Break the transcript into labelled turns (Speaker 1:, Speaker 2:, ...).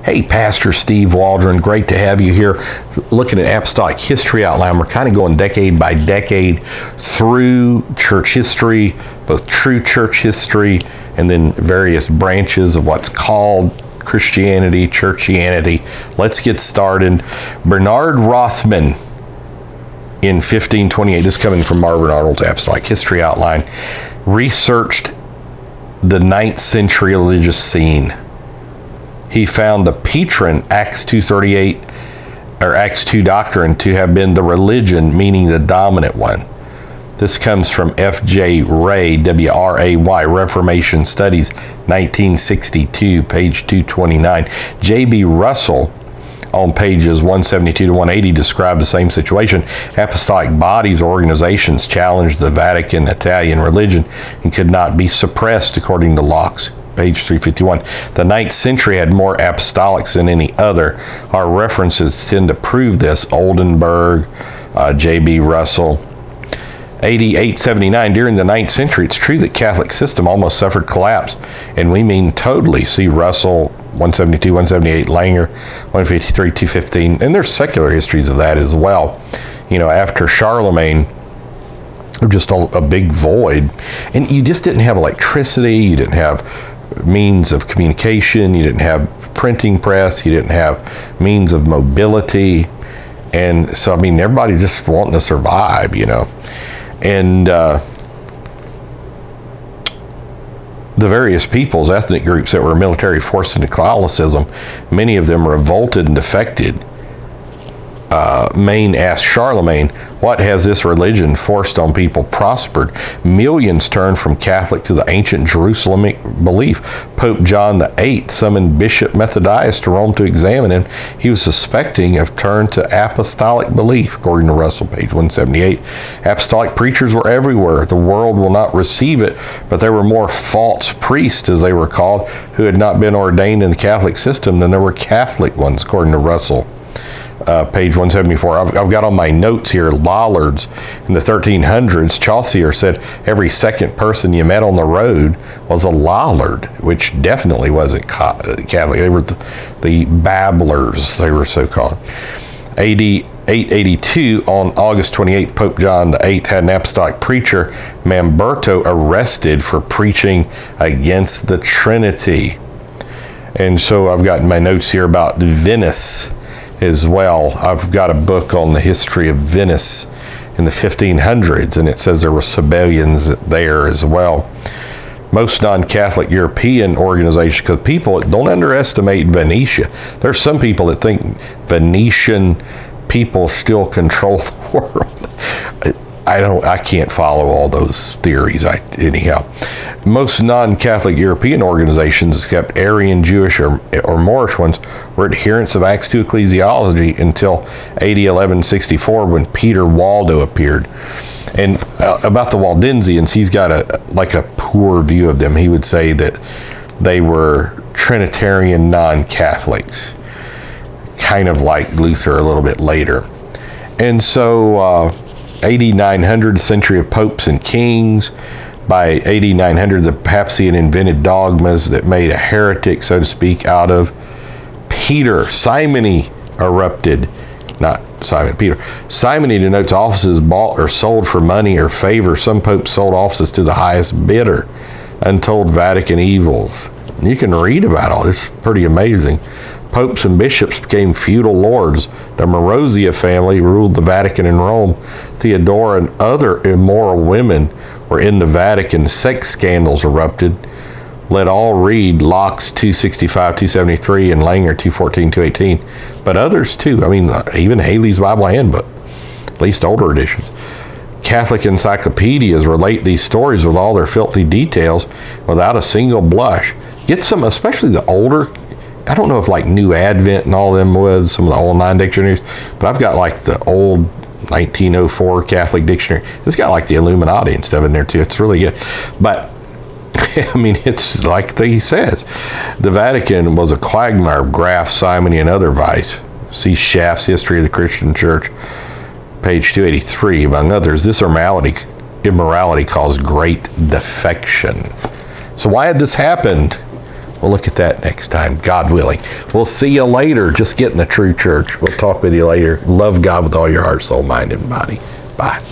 Speaker 1: Hey, Pastor Steve Waldron, great to have you here. Looking at Apostolic History Outline, we're kind of going decade by decade through church history, both true church history and then various branches of what's called Christianity, churchianity. Let's get started. Bernard Rothman in 1528, this is coming from Marvin Arnold's Apostolic History Outline, researched the 9th century religious scene. He found the Petrine Acts 2:38 or Acts 2 doctrine to have been the religion, meaning the dominant one. This comes from F.J. Ray, W-R-A-Y, Reformation Studies, 1962, page 229. J.B. Russell, on pages 172 to 180, described the same situation. Apostolic bodies or organizations challenged the Vatican Italian religion and could not be suppressed, according to Locke's. Page 351. The 9th century had more apostolics than any other. Our references tend to prove this. Oldenburg, J.B. Russell. AD 879, during the 9th century, it's true that Catholic system almost suffered collapse, and we mean totally. See Russell, 172, 178, Langer, 153, 215, and there's secular histories of that as well. You know, after Charlemagne, just a big void, and you just didn't have electricity, you didn't have means of communication, you didn't have printing press, you didn't have means of mobility, and so I mean everybody just wanting to survive, you know. And the various peoples, ethnic groups that were military forced into Catholicism, many of them revolted and defected. Maine asked Charlemagne, what has this religion forced on people prospered? Millions turned from Catholic to the ancient Jerusalemic belief. Pope John VIII summoned Bishop Methodius to Rome to examine him. He was suspecting of turned to apostolic belief, according to Russell, page 178. Apostolic preachers were everywhere. The world will not receive it, but there were more false priests, as they were called, who had not been ordained in the Catholic system than there were Catholic ones, according to Russell. Page 174. I've got on my notes here, Lollards in the 1300s. Chaucer said every second person you met on the road was a Lollard, which definitely wasn't Catholic. They were the babblers, they were so called. AD 882, on August 28th, Pope John VIII had an apostolic preacher, Mamberto, arrested for preaching against the Trinity. And so I've got my notes here about Venice as well. I've got a book on the history of Venice in the 1500s, and it says there were Sabellians there as well. Most non-Catholic European organizations, because people don't underestimate Venetia. There's some people that think Venetian people still control the world. I can't follow all those theories. Anyhow, most non-Catholic European organizations, except Arian, Jewish, or Moorish ones, were adherents of Acts 2 ecclesiology until AD 1164, when Peter Waldo appeared. And about the Waldensians, he's got a poor view of them. He would say that they were Trinitarian non-Catholics, kind of like Luther a little bit later. And so AD 900, century of popes and kings. By AD 900, the papacy had invented dogmas that made a heretic, so to speak, out of Peter. Simony erupted. Not Simon, Peter. Simony denotes offices bought or sold for money or favor. Some popes sold offices to the highest bidder. Untold Vatican evils. You can read about all this. It's pretty amazing. Popes and bishops became feudal lords. The Marozia family ruled the Vatican and Rome. Theodora and other immoral women were in the Vatican. Sex scandals erupted. Let all read Locke's 265, 273, and Langer 214, 218. But others too. I mean, even Haley's Bible Handbook, at least older editions. Catholic encyclopedias relate these stories with all their filthy details without a single blush. Get some, especially the older, I don't know if like New Advent and all them was, some of the old 9 dictionaries, but I've got like the old 1904 Catholic dictionary. It's got like the Illuminati and stuff in there too. It's really good. But I mean, it's like he says, the Vatican was a quagmire of graft, simony, and other vice. See Schaff's History of the Christian Church, page 283, among others. This immorality caused great defection. So why had this happened? We'll look at that next time, God willing. We'll see you later. Just get in the true church. We'll talk with you later. Love God with all your heart, soul, mind, and body. Bye.